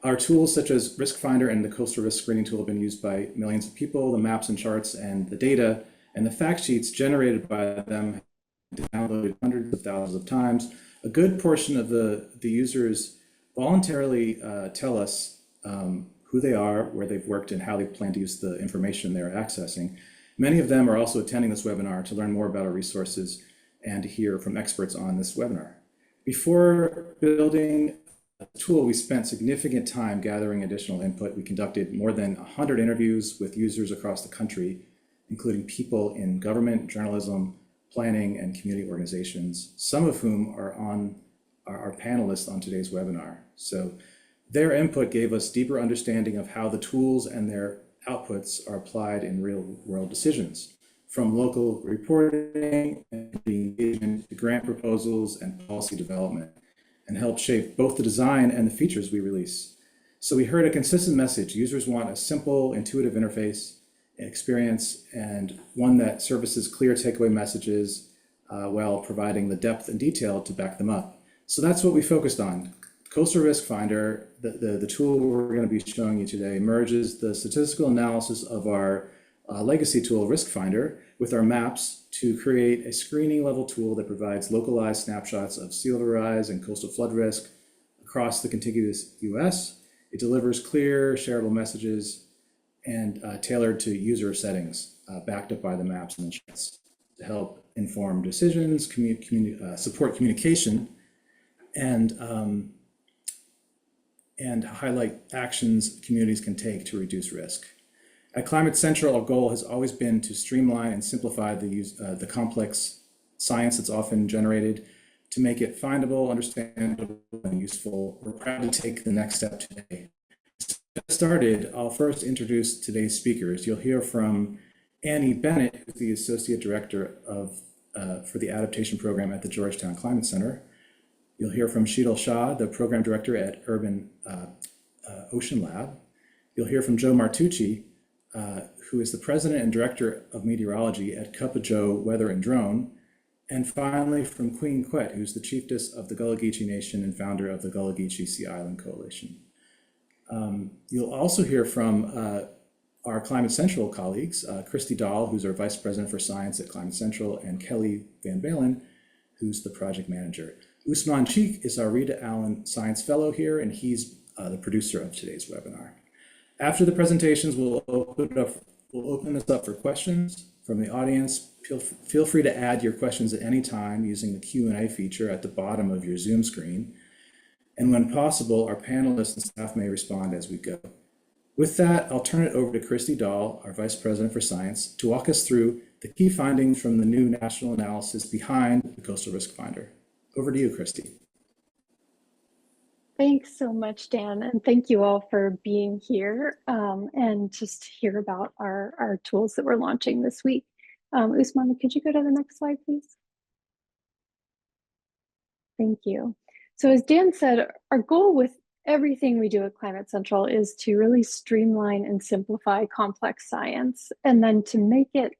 Our tools such as Risk Finder and the Coastal Risk Screening Tool have been used by millions of people. The maps and charts and the data and the fact sheets generated by them downloaded hundreds of thousands of times. A good portion of the users voluntarily tell us who they are, where they've worked, and how they plan to use the information they're accessing. Many of them are also attending this webinar to learn more about our resources and to hear from experts on this webinar. Before building the tool, we spent significant time gathering additional input. We conducted more than 100 interviews with users across the country, including people in government, journalism, planning, and community organizations, some of whom are panelists on today's webinar. So their input gave us deeper understanding of how the tools and their outputs are applied in real-world decisions, from local reporting and engagement to grant proposals and policy development, and help shape both the design and the features we release. So we heard a consistent message. Users want a simple, intuitive interface experience and one that services clear takeaway messages while providing the depth and detail to back them up. So that's what we focused on. Coastal Risk Finder, the tool we're going to be showing you today, merges the statistical analysis of our legacy tool, Risk Finder, with our maps to create a screening level tool that provides localized snapshots of sea level rise and coastal flood risk across the contiguous US. It delivers clear, shareable messages and tailored to user settings, backed up by the maps and the charts to help inform decisions, support communication, and highlight actions communities can take to reduce risk. At Climate Central, our goal has always been to streamline and simplify the complex science that's often generated to make it findable, understandable, and useful. We're proud to take the next step today. To get started, I'll first introduce today's speakers. You'll hear from Annie Bennett, who's the Associate Director for the Adaptation Program at the Georgetown Climate Center. You'll hear from Sheetal Shah, the Program Director at Urban Ocean Lab. You'll hear from Joe Martucci, who is the President and Director of Meteorology at Cupajo Weather and Drone. And finally, from Queen Quet, who's the Chiefess of the Gullah Geechee Nation and founder of the Gullah Geechee Sea Island Coalition. You'll also hear from our Climate Central colleagues, Christy Dahl, who's our Vice President for Science at Climate Central, and Kelly Van Balen, who's the Project Manager. Usman Cheek is our Rita Allen Science Fellow here, and he's the producer of today's webinar. After the presentations, we'll open this up for questions from the audience. Feel free to add your questions at any time using the Q&A feature at the bottom of your Zoom screen. And when possible, our panelists and staff may respond as we go. With that, I'll turn it over to Christy Dahl, our Vice President for Science, to walk us through the key findings from the new national analysis behind the Coastal Risk Finder. Over to you, Christy. Thanks so much, Dan, and thank you all for being here and just hear about our tools that we're launching this week. Usman, could you go to the next slide, please? Thank you. So as Dan said, our goal with everything we do at Climate Central is to really streamline and simplify complex science, and then to make it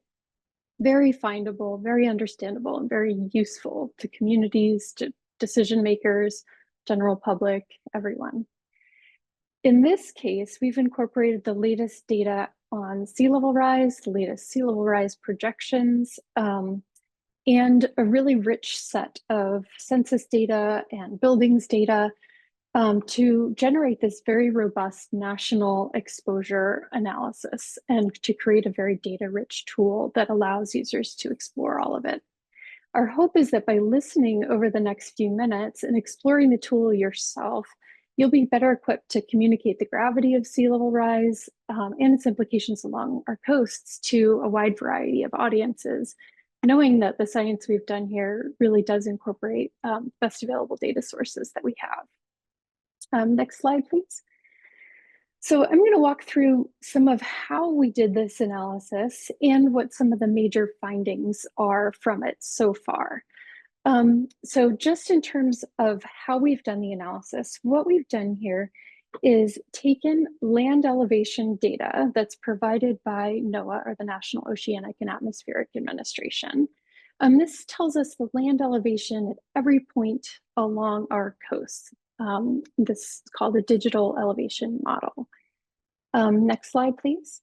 very findable, very understandable, and very useful to communities, to decision makers, general public, everyone. In this case, we've incorporated the latest data on sea level rise, the latest sea level rise projections, and a really rich set of census data and buildings data to generate this very robust national exposure analysis and to create a very data-rich tool that allows users to explore all of it. Our hope is that by listening over the next few minutes and exploring the tool yourself, you'll be better equipped to communicate the gravity of sea level rise and its implications along our coasts to a wide variety of audiences, knowing that the science we've done here really does incorporate best available data sources that we have. Next slide, please. So I'm going to walk through some of how we did this analysis and what some of the major findings are from it so far. So just in terms of how we've done the analysis, what we've done here is taken land elevation data that's provided by NOAA, or the National Oceanic and Atmospheric Administration. This tells us the land elevation at every point along our coast. this is called a digital elevation model. Next slide, please.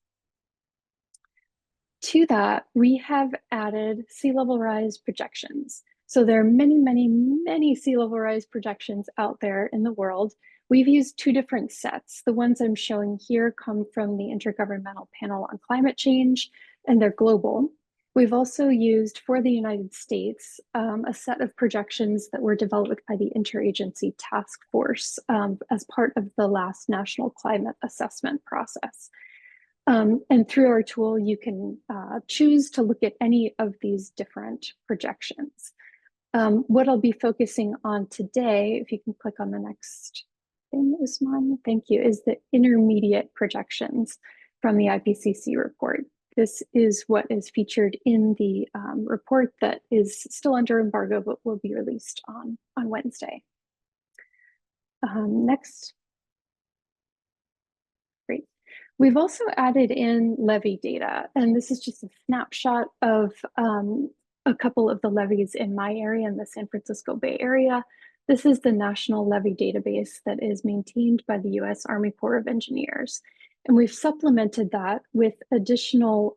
To that, we have added sea level rise projections. So there are many, many, many sea level rise projections out there in the world. We've used two different sets. The ones I'm showing here come from the Intergovernmental Panel on Climate Change, and they're global. We've also used, for the United States, a set of projections that were developed by the Interagency Task Force as part of the last National Climate Assessment process. And through our tool, you can choose to look at any of these different projections. What I'll be focusing on today, if you can click on the next thing, Usman, thank you, is the intermediate projections from the IPCC report. This is what is featured in the report that is still under embargo, but will be released on Wednesday. Next. Great. We've also added in levee data, and this is just a snapshot of a couple of the levees in my area, in the San Francisco Bay Area. This is the National Levee Database that is maintained by the US Army Corps of Engineers. And we've supplemented that with additional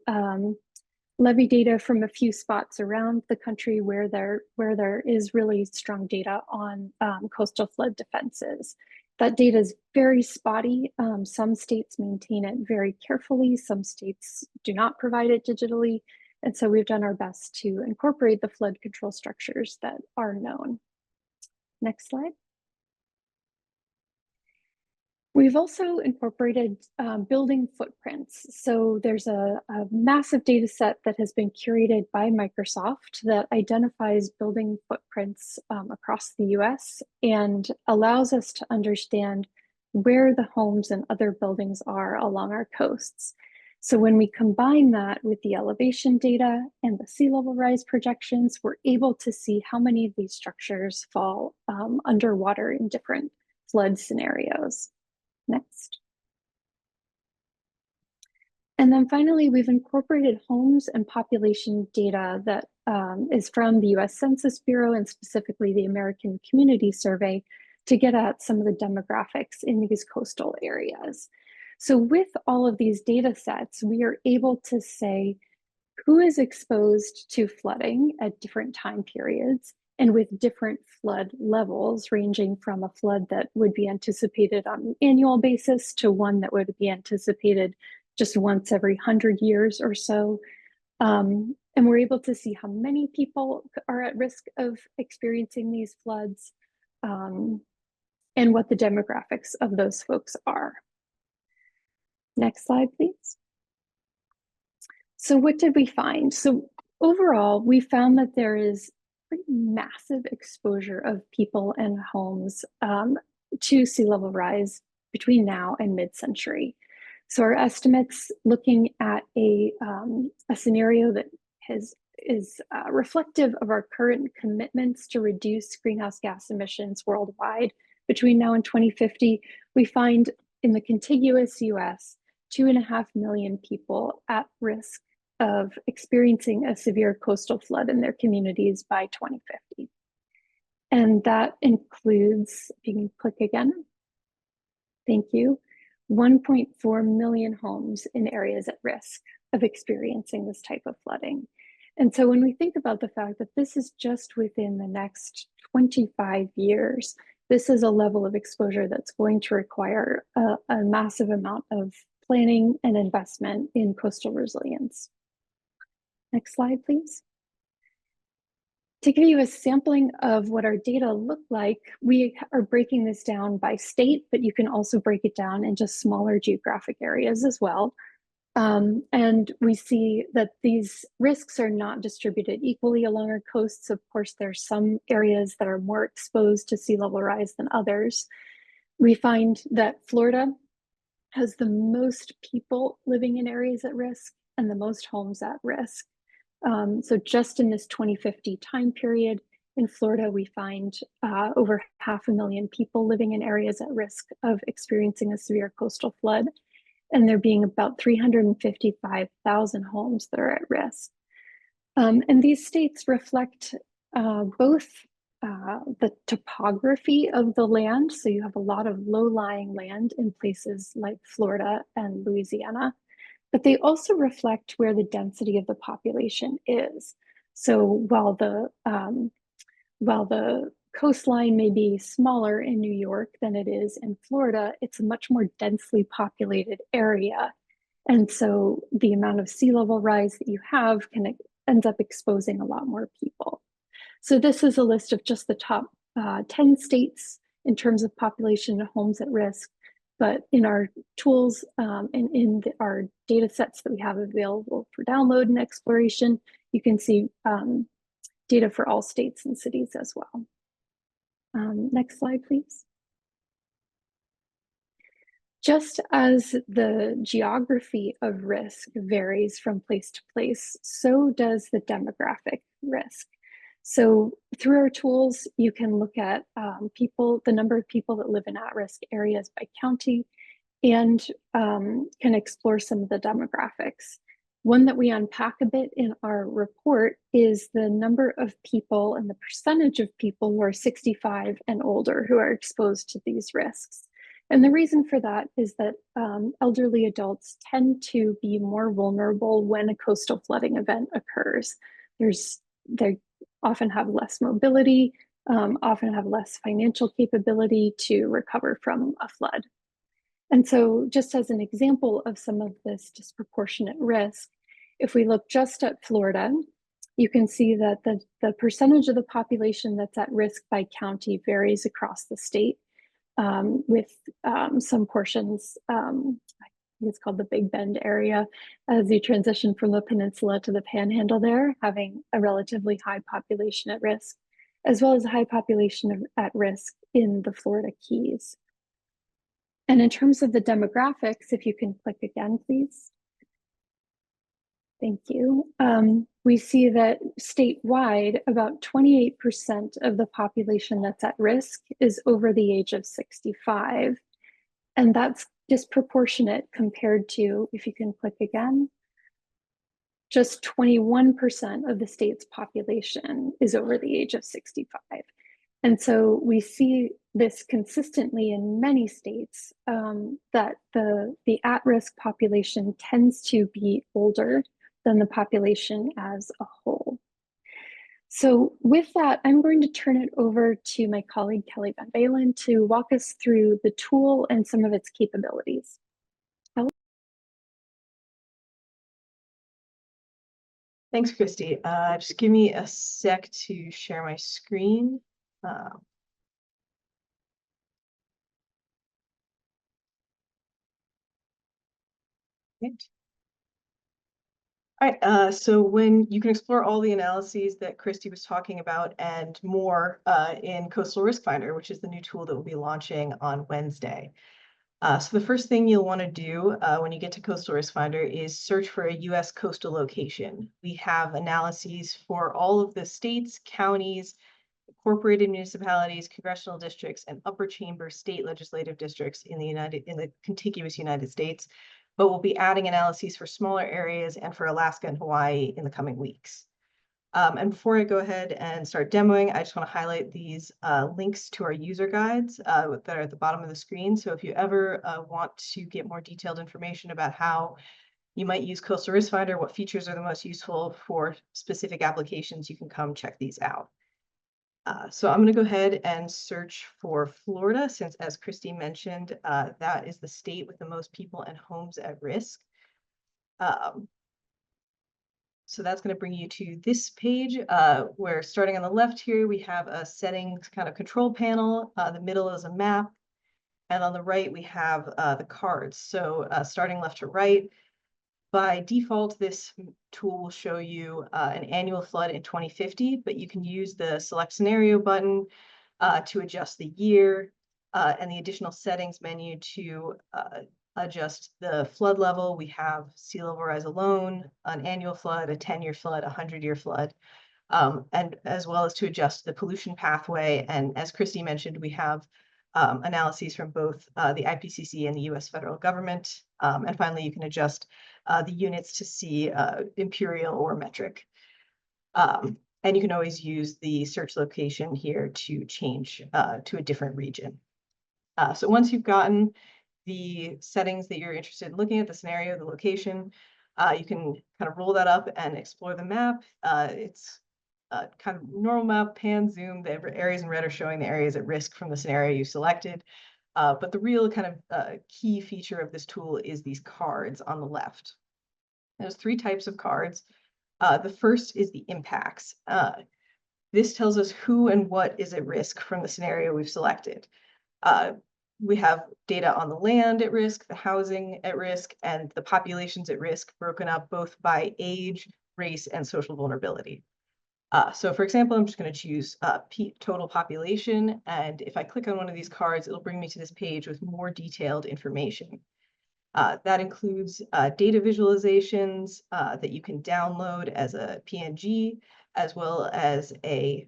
levee data from a few spots around the country where there is really strong data on coastal flood defenses. That data is very spotty. Some states maintain it very carefully. Some states do not provide it digitally. And so we've done our best to incorporate the flood control structures that are known. Next slide. We've also incorporated building footprints. So there's a massive data set that has been curated by Microsoft that identifies building footprints across the US and allows us to understand where the homes and other buildings are along our coasts. So when we combine that with the elevation data and the sea level rise projections, we're able to see how many of these structures fall underwater in different flood scenarios. Next. And then finally, we've incorporated homes and population data that is from the US Census Bureau and specifically the American Community Survey to get at some of the demographics in these coastal areas. So with all of these data sets, we are able to say who is exposed to flooding at different time periods and with different flood levels, ranging from a flood that would be anticipated on an annual basis to one that would be anticipated just once every 100 years or so. And we're able to see how many people are at risk of experiencing these floods and what the demographics of those folks are. Next slide, please. So what did we find? So overall, we found that there is pretty massive exposure of people and homes to sea level rise between now and mid-century. So our estimates, looking at a scenario that is reflective of our current commitments to reduce greenhouse gas emissions worldwide between now and 2050, we find in the contiguous US, 2.5 million people at risk of experiencing a severe coastal flood in their communities by 2050. And that includes, if you can click again, thank you, 1.4 million homes in areas at risk of experiencing this type of flooding. And so when we think about the fact that this is just within the next 25 years, this is a level of exposure that's going to require a massive amount of planning and investment in coastal resilience. Next slide, please. To give you a sampling of what our data look like, we are breaking this down by state, but you can also break it down in just smaller geographic areas as well. And we see that these risks are not distributed equally along our coasts. Of course, there's some areas that are more exposed to sea level rise than others. We find that Florida has the most people living in areas at risk and the most homes at risk. So just in this 2050 time period in Florida, we find over 500,000 people living in areas at risk of experiencing a severe coastal flood, and there being about 355,000 homes that are at risk. And these states reflect both the topography of the land. So you have a lot of low-lying land in places like Florida and Louisiana, but they also reflect where the density of the population is. So while the coastline may be smaller in New York than it is in Florida, it's a much more densely populated area. And so the amount of sea level rise that you have ends up exposing a lot more people. So this is a list of just the top 10 states in terms of population and homes at risk. But in our tools and in our data sets that we have available for download and exploration, you can see data for all states and cities as well. Next slide, please. Just as the geography of risk varies from place to place, so does the demographic risk. So through our tools, you can look at the number of people that live in at-risk areas by county, and can explore some of the demographics. One that we unpack a bit in our report is the number of people and the percentage of people who are 65 and older who are exposed to these risks. And the reason for that is that elderly adults tend to be more vulnerable when a coastal flooding event occurs. They often have less mobility, often have less financial capability to recover from a flood. And so just as an example of some of this disproportionate risk, if we look just at Florida, you can see that the percentage of the population that's at risk by county varies across the state, with some portions, I think it's called the Big Bend area, as you transition from the peninsula to the panhandle there, having a relatively high population at risk, as well as a high population at risk in the Florida Keys. And in terms of the demographics, if you can click again, please. Thank you. We see that statewide, about 28% of the population that's at risk is over the age of 65. And that's disproportionate compared to, if you can click again, just 21% of the state's population is over the age of 65. And so we see this consistently in many states, that the at-risk population tends to be older than the population as a whole. So with that, I'm going to turn it over to my colleague, Kelly Van Balen, to walk us through the tool and some of its capabilities. Kelly? Thanks, Christy. Just give me a sec to share my screen. Right. All right, so when you can explore all the analyses that Christy was talking about and more in Coastal Risk Finder, which is the new tool that we'll be launching on Wednesday. So the first thing you'll want to do when you get to Coastal Risk Finder is search for a U.S. coastal location. We have analyses for all of the states, counties, incorporated municipalities, congressional districts, and upper chamber state legislative districts in the contiguous United States. But we'll be adding analyses for smaller areas and for Alaska and Hawaii in the coming weeks. And before I go ahead and start demoing, I just want to highlight these links to our user guides that are at the bottom of the screen. So if you ever want to get more detailed information about how you might use Coastal Risk Finder, what features are the most useful for specific applications, you can come check these out. So I'm going to go ahead and search for Florida, since, as Christy mentioned, that is the state with the most people and homes at risk. So that's going to bring you to this page, where starting on the left here, we have a settings kind of control panel. The middle is a map. And on the right, we have the cards. So starting left to right, by default, this tool will show you an annual flood in 2050, but you can use the select scenario button to adjust the year and the additional settings menu to adjust the flood level. We have sea level rise alone, an annual flood, a 10-year flood, a 100-year flood, and as well as to adjust the pollution pathway. And as Christy mentioned, we have analyses from both the IPCC and the US federal government. And finally, you can adjust the units to see imperial or metric. And you can always use the search location here to change to a different region. So once you've gotten the settings that you're interested in looking at, the scenario, the location, you can kind of roll that up and explore the map. It's kind of normal map, pan, zoom. The areas in red are showing the areas at risk from the scenario you selected. But the real kind of key feature of this tool is these cards on the left. There's 3 types of cards. The first is the impacts. This tells us who and what is at risk from the scenario we've selected. We have data on the land at risk, the housing at risk, and the populations at risk, broken up both by age, race, and social vulnerability. So for example, I'm just going to choose total population. And if I click on one of these cards, it'll bring me to this page with more detailed information. That includes data visualizations that you can download as a PNG, as well as a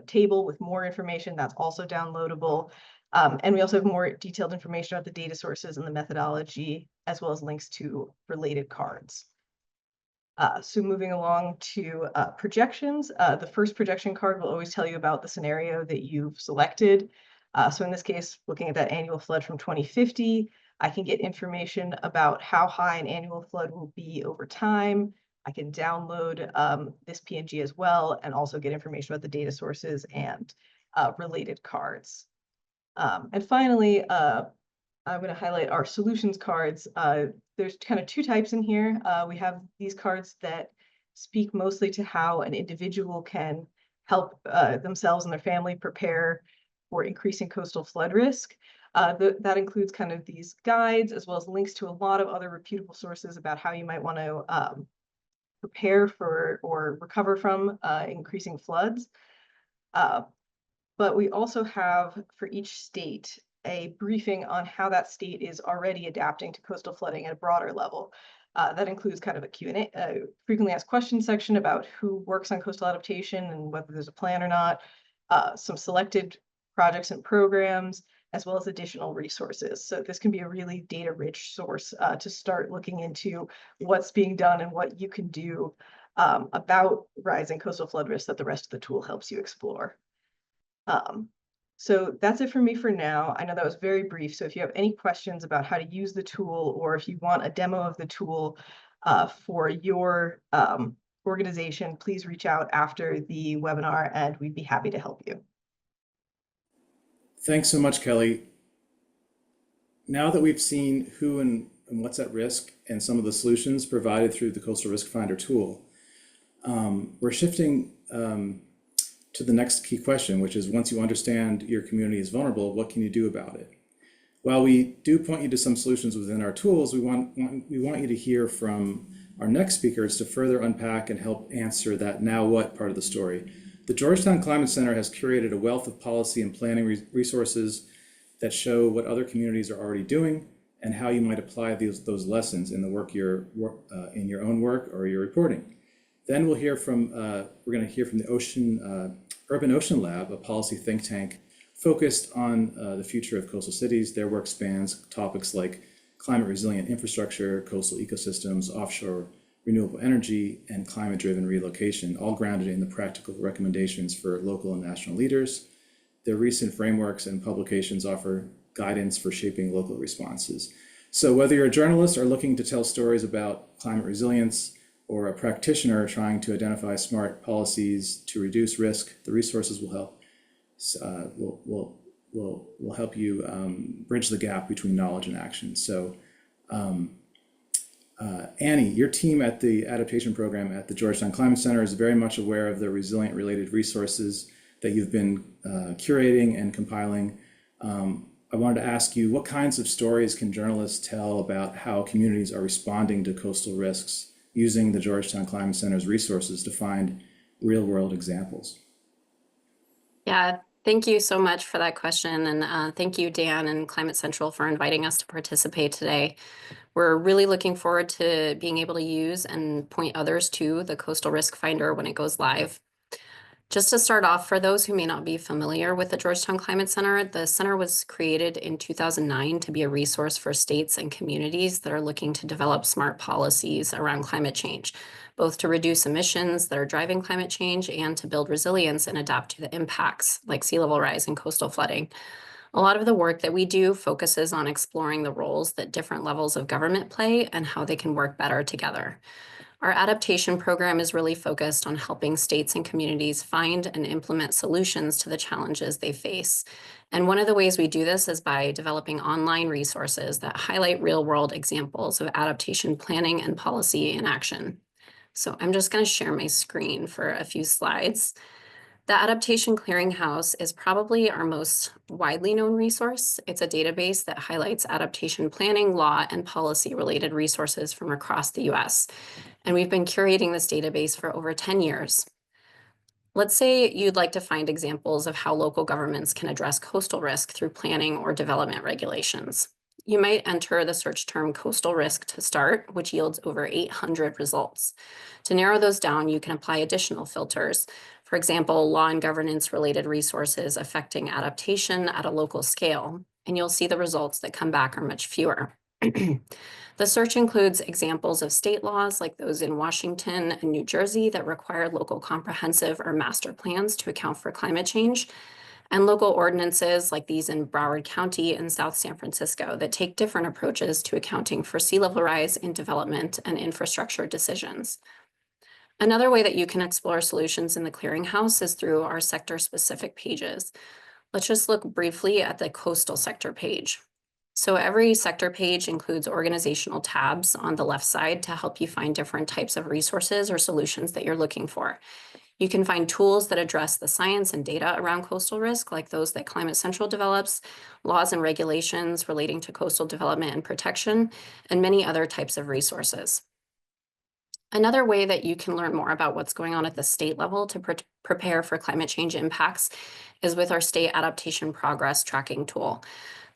table with more information that's also downloadable. And we also have more detailed information about the data sources and the methodology, as well as links to related cards. So moving along to projections, the first projection card will always tell you about the scenario that you've selected. So in this case, looking at that annual flood from 2050, I can get information about how high an annual flood will be over time. I can download this PNG as well, and also get information about the data sources and related cards. And finally, I'm going to highlight our solutions cards. There's kind of 2 types in here. We have these cards that speak mostly to how an individual can help themselves and their family prepare for increasing coastal flood risk. That includes kind of these guides, as well as links to a lot of other reputable sources about how you might want to prepare for or recover from increasing floods. But we also have, for each state, a briefing on how that state is already adapting to coastal flooding at a broader level. That includes kind of a Q&A, frequently asked questions section about who works on coastal adaptation and whether there's a plan or not, some selected projects and programs, as well as additional resources. So this can be a really data-rich source to start looking into what's being done and what you can do about rising coastal flood risk that the rest of the tool helps you explore. So that's it for me for now. I know that was very brief. So if you have any questions about how to use the tool, or if you want a demo of the tool for your organization, please reach out after the webinar and we'd be happy to help you. Thanks so much, Kelly. Now that we've seen who and what's at risk and some of the solutions provided through the Coastal Risk Finder tool, we're shifting to the next key question, which is, once you understand your community is vulnerable, what can you do about it? While we do point you to some solutions within our tools, we want you to hear from our next speakers to further unpack and help answer that now what part of the story. The Georgetown Climate Center has curated a wealth of policy and planning resources that show what other communities are already doing and how you might apply those lessons in the work in your own work or your reporting. Then we'll hear from we're going to hear from the Urban Ocean Lab, a policy think tank focused on the future of coastal cities. Their work spans topics like climate resilient infrastructure, coastal ecosystems, offshore renewable energy, and climate-driven relocation, all grounded in the practical recommendations for local and national leaders. Their recent frameworks and publications offer guidance for shaping local responses. So whether you're a journalist or looking to tell stories about climate resilience, or a practitioner trying to identify smart policies to reduce risk, the resources will help. Will help you bridge the gap between knowledge and action. So, Annie, your team at the adaptation program at the Georgetown Climate Center is very much aware of the resilient-related resources that you've been curating and compiling. I wanted to ask you, what kinds of stories can journalists tell about how communities are responding to coastal risks using the Georgetown Climate Center's resources to find real-world examples? Yeah, thank you so much for that question. And thank you, Dan and Climate Central, for inviting us to participate today. We're really looking forward to being able to use and point others to the Coastal Risk Finder when it goes live. Just to start off, for those who may not be familiar with the Georgetown Climate Center, the center was created in 2009 to be a resource for states and communities that are looking to develop smart policies around climate change, both to reduce emissions that are driving climate change and to build resilience and adapt to the impacts like sea level rise and coastal flooding. A lot of the work that we do focuses on exploring the roles that different levels of government play and how they can work better together. Our adaptation program is really focused on helping states and communities find and implement solutions to the challenges they face. And one of the ways we do this is by developing online resources that highlight real-world examples of adaptation planning and policy in action. So I'm just going to share my screen for a few slides. The Adaptation Clearinghouse is probably our most widely known resource. It's a database that highlights adaptation planning, law, and policy-related resources from across the US. And we've been curating this database for over 10 years. Let's say you'd like to find examples of how local governments can address coastal risk through planning or development regulations. You might enter the search term coastal risk to start, which yields over 800 results. To narrow those down, you can apply additional filters. For example, law and governance related resources affecting adaptation at a local scale, and you'll see the results that come back are much fewer. The search includes examples of state laws like those in Washington and New Jersey that require local comprehensive or master plans to account for climate change, and local ordinances like these in Broward County and South San Francisco that take different approaches to accounting for sea level rise in development and infrastructure decisions. Another way that you can explore solutions in the clearinghouse is through our sector-specific pages. Let's just look briefly at the coastal sector page. So every sector page includes organizational tabs on the left side to help you find different types of resources or solutions that you're looking for. You can find tools that address the science and data around coastal risk, like those that Climate Central develops, laws and regulations relating to coastal development and protection, and many other types of resources. Another way that you can learn more about what's going on at the state level to prepare for climate change impacts is with our state adaptation progress tracking tool.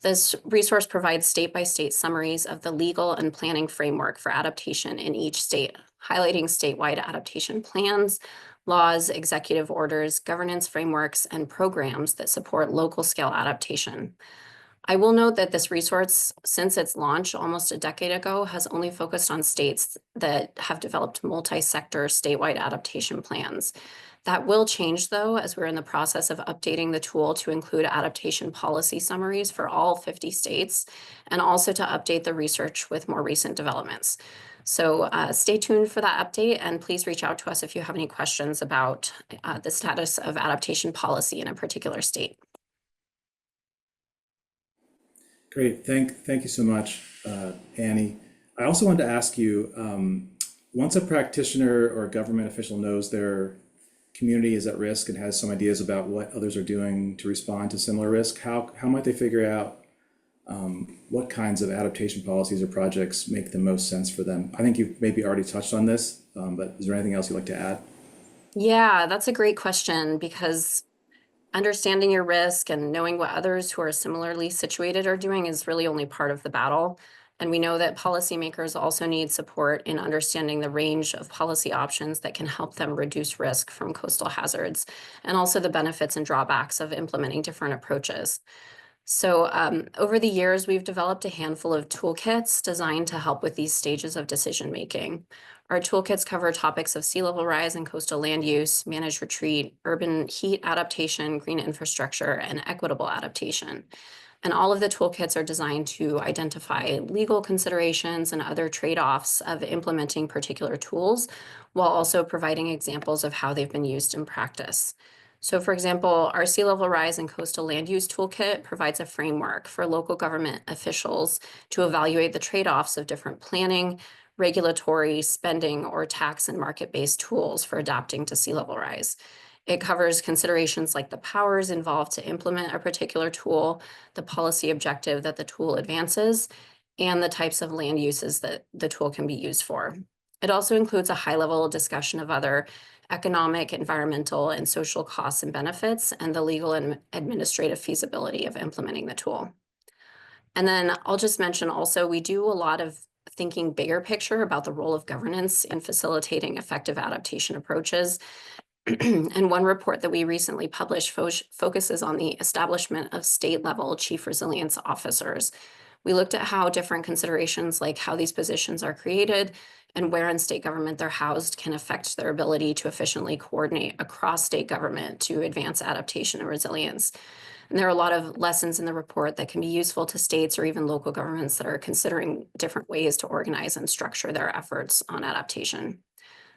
This resource provides state-by-state summaries of the legal and planning framework for adaptation in each state, highlighting statewide adaptation plans, laws, executive orders, governance frameworks, and programs that support local scale adaptation. I will note that this resource, since its launch almost a decade ago, has only focused on states that have developed multi-sector statewide adaptation plans. That will change, though, as we're in the process of updating the tool to include adaptation policy summaries for all 50 states, and also to update the research with more recent developments. So stay tuned for that update, and please reach out to us if you have any questions about the status of adaptation policy in a particular state. Great, thank you so much, Annie. I also wanted to ask you, once a practitioner or government official knows their community is at risk and has some ideas about what others are doing to respond to similar risk, how might they figure out what kinds of adaptation policies or projects make the most sense for them? I think you've maybe already touched on this, but is there anything else you'd like to add? Yeah, that's a great question, because understanding your risk and knowing what others who are similarly situated are doing is really only part of the battle. And we know that policymakers also need support in understanding the range of policy options that can help them reduce risk from coastal hazards, and also the benefits and drawbacks of implementing different approaches. So over the years, we've developed a handful of toolkits designed to help with these stages of decision making. Our toolkits cover topics of sea level rise and coastal land use, managed retreat, urban heat adaptation, green infrastructure, and equitable adaptation. And all of the toolkits are designed to identify legal considerations and other trade-offs of implementing particular tools, while also providing examples of how they've been used in practice. So for example, our sea level rise and coastal land use toolkit provides a framework for local government officials to evaluate the trade-offs of different planning, regulatory, spending, or tax and market-based tools for adapting to sea level rise. It covers considerations like the powers involved to implement a particular tool, the policy objective that the tool advances, and the types of land uses that the tool can be used for. It also includes a high-level discussion of other economic, environmental, and social costs and benefits, and the legal and administrative feasibility of implementing the tool. And then I'll just mention also, we do a lot of thinking bigger picture about the role of governance in facilitating effective adaptation approaches. And one report that we recently published focuses on the establishment of state-level chief resilience officers. We looked at how different considerations like how these positions are created and where in state government they're housed can affect their ability to efficiently coordinate across state government to advance adaptation and resilience. And there are a lot of lessons in the report that can be useful to states or even local governments that are considering different ways to organize and structure their efforts on adaptation.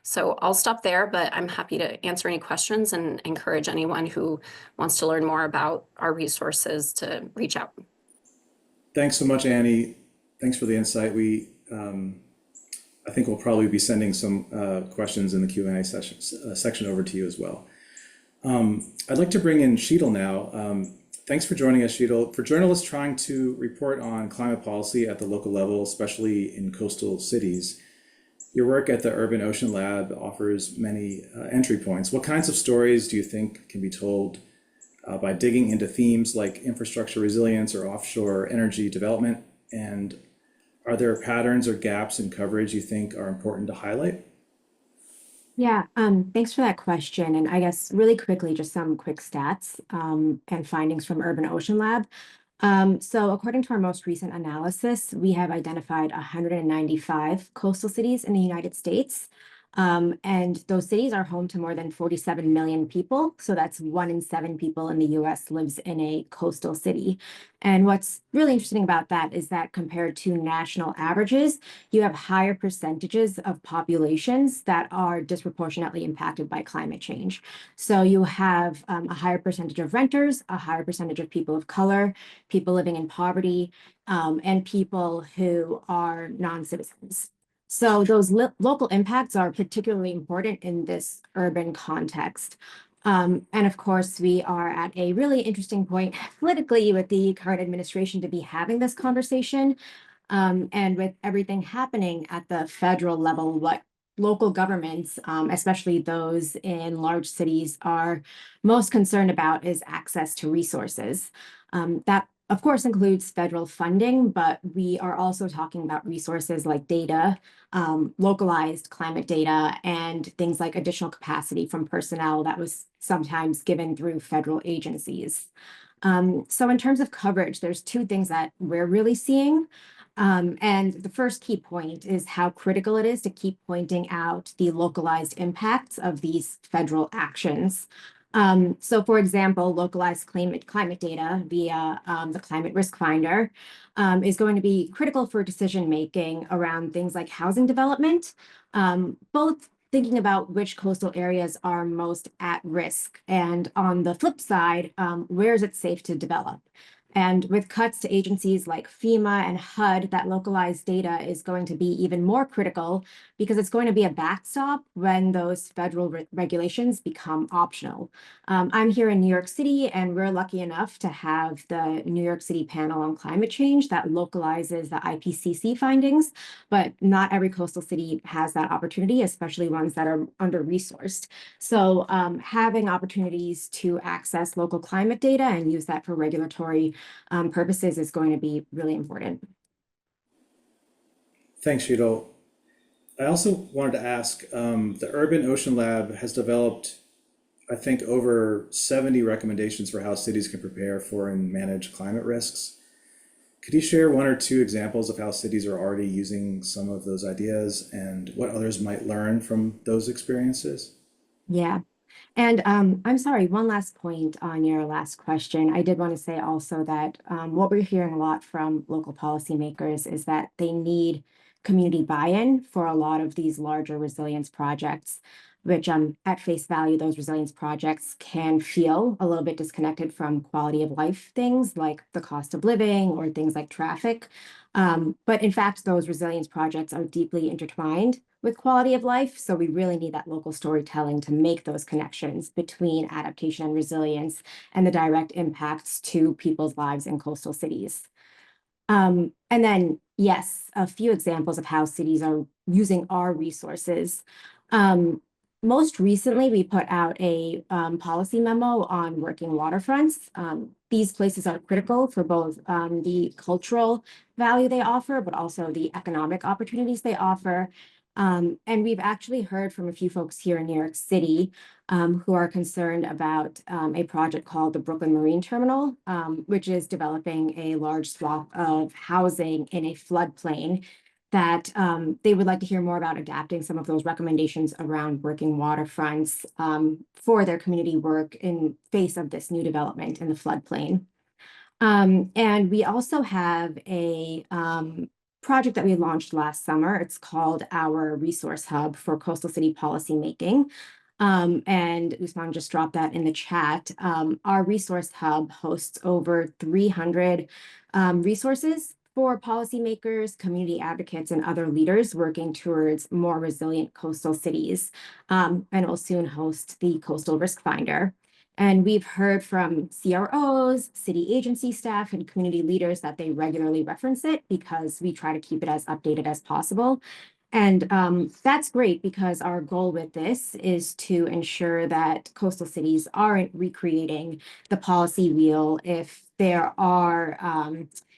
So I'll stop there, but I'm happy to answer any questions and encourage anyone who wants to learn more about our resources to reach out. Thanks so much, Annie. Thanks for the insight. I think we'll probably be sending some questions in the Q&A section over to you as well. I'd like to bring in Sheetal now. Thanks for joining us, Sheetal. For journalists trying to report on climate policy at the local level, especially in coastal cities, your work at the Urban Ocean Lab offers many entry points. What kinds of stories do you think can be told by digging into themes like infrastructure resilience or offshore energy development? And are there patterns or gaps in coverage you think are important to highlight? Yeah, thanks for that question. And I guess really quickly, just some quick stats and findings from Urban Ocean Lab. So according to our most recent analysis, we have identified 195 coastal cities in the United States. And those cities are home to more than 47 million people. So that's 1 in 7 people in the US lives in a coastal city. And what's really interesting about that is that compared to national averages, you have higher percentages of populations that are disproportionately impacted by climate change. So you have a higher percentage of renters, a higher percentage of people of color, people living in poverty, and people who are non-citizens. So those local impacts are particularly important in this urban context. And of course, we are at a really interesting point politically with the current administration to be having this conversation. And with everything happening at the federal level, what local governments, especially those in large cities, are most concerned about is access to resources. That of course includes federal funding, but we are also talking about resources like data, localized climate data, and things like additional capacity from personnel that was sometimes given through federal agencies. So in terms of coverage, there's 2 things that we're really seeing. And the first key point is how critical it is to keep pointing out the localized impacts of these federal actions. So for example, localized climate data via the Climate Risk Finder is going to be critical for decision-making around things like housing development, both thinking about which coastal areas are most at risk. And on the flip side, where is it safe to develop? And with cuts to agencies like FEMA and HUD, that localized data is going to be even more critical because it's going to be a backstop when those federal regulations become optional. I'm here in New York City, and we're lucky enough to have the New York City Panel on Climate Change that localizes the IPCC findings, but not every coastal city has that opportunity, especially ones that are under-resourced. So having opportunities to access local climate data and use that for regulatory purposes is going to be really important. Thanks, Sheetal. I also wanted to ask, the Urban Ocean Lab has developed, I think, over 70 recommendations for how cities can prepare for and manage climate risks. Could you share 1 or 2 examples of how cities are already using some of those ideas and what others might learn from those experiences? Yeah. And I'm sorry, one last point on your last question. I did want to say also that what we're hearing a lot from local policymakers is that they need community buy-in for a lot of these larger resilience projects, which at face value, those resilience projects can feel a little bit disconnected from quality of life things like the cost of living or things like traffic. But in fact, those resilience projects are deeply intertwined with quality of life. So we really need that local storytelling to make those connections between adaptation and resilience and the direct impacts to people's lives in coastal cities. And then, yes, a few examples of how cities are using our resources. Most recently, we put out a policy memo on working waterfronts. These places are critical for both the cultural value they offer, but also the economic opportunities they offer. And we've actually heard from a few folks here in New York City who are concerned about a project called the Brooklyn Marine Terminal, which is developing a large swath of housing in a floodplain that they would like to hear more about adapting some of those recommendations around working waterfronts for their community work in face of this new development in the floodplain. And we also have a project that we launched last summer. It's called our Resource Hub for Coastal City Policymaking. And Usman just dropped that in the chat. Our Resource Hub hosts over 300 resources for policymakers, community advocates, and other leaders working towards more resilient coastal cities. And it will soon host the Coastal Risk Finder. And we've heard from CROs, city agency staff, and community leaders that they regularly reference it because we try to keep it as updated as possible. And that's great because our goal with this is to ensure that coastal cities aren't recreating the policy wheel if there are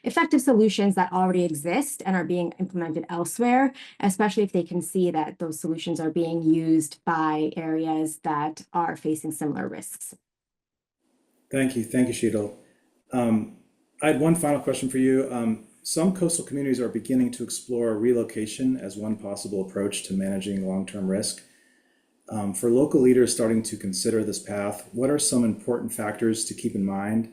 effective solutions that already exist and are being implemented elsewhere, especially if they can see that those solutions are being used by areas that are facing similar risks. Thank you, Sheetal. I had one final question for you. Some coastal communities are beginning to explore relocation as one possible approach to managing long-term risk. For local leaders starting to consider this path, what are some important factors to keep in mind,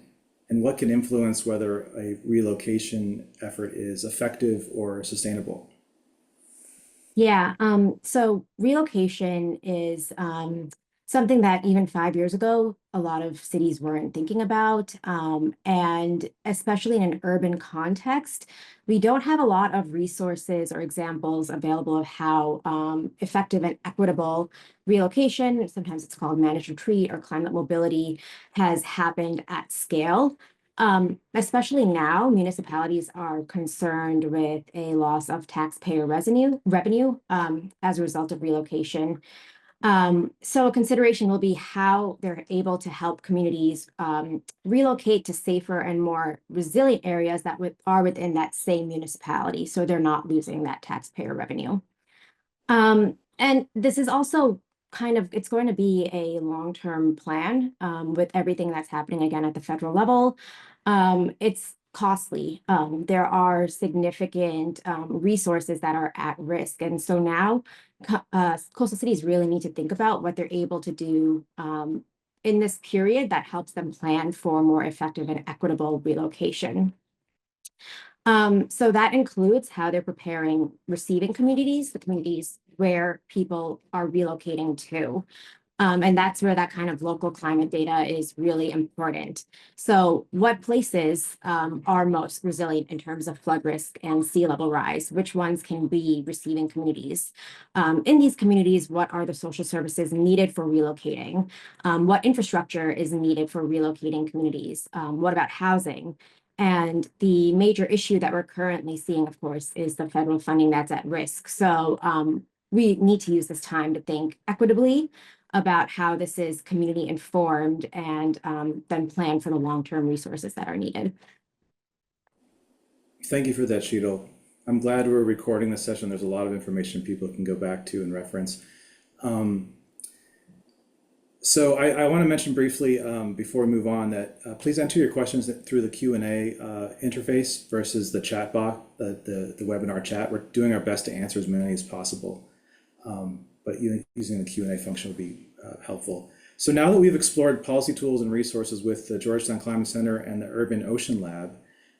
and what can influence whether a relocation effort is effective or sustainable? Yeah, so relocation is something that even 5 years ago, a lot of cities weren't thinking about. And especially in an urban context, we don't have a lot of resources or examples available of how effective and equitable relocation, sometimes it's called managed retreat or climate mobility, has happened at scale. Especially now, municipalities are concerned with a loss of taxpayer revenue as a result of relocation. So a consideration will be how they're able to help communities relocate to safer and more resilient areas that are within that same municipality, so they're not losing that taxpayer revenue. And this is also it's going to be a long-term plan with everything that's happening again at the federal level. It's costly. There are significant resources that are at risk. And so now coastal cities really need to think about what they're able to do in this period that helps them plan for more effective and equitable relocation. So that includes how they're preparing receiving communities, the communities where people are relocating to. And that's where that kind of local climate data is really important. So what places are most resilient in terms of flood risk and sea level rise? Which ones can be receiving communities? In these communities, what are the social services needed for relocating? What infrastructure is needed for relocating communities? What about housing? And the major issue that we're currently seeing, of course, is the federal funding that's at risk. So we need to use this time to think equitably about how this is community informed and then plan for the long-term resources that are needed. Thank you for that, Sheetal. I'm glad we're recording this session. There's a lot of information people can go back to and reference. So I want to mention briefly before we move on that please enter your questions through the Q&A interface versus the chat box, the webinar chat. We're doing our best to answer as many as possible. But using the Q&A function would be helpful. So now that we've explored policy tools and resources with the Georgetown Climate Center and the Urban Ocean Lab,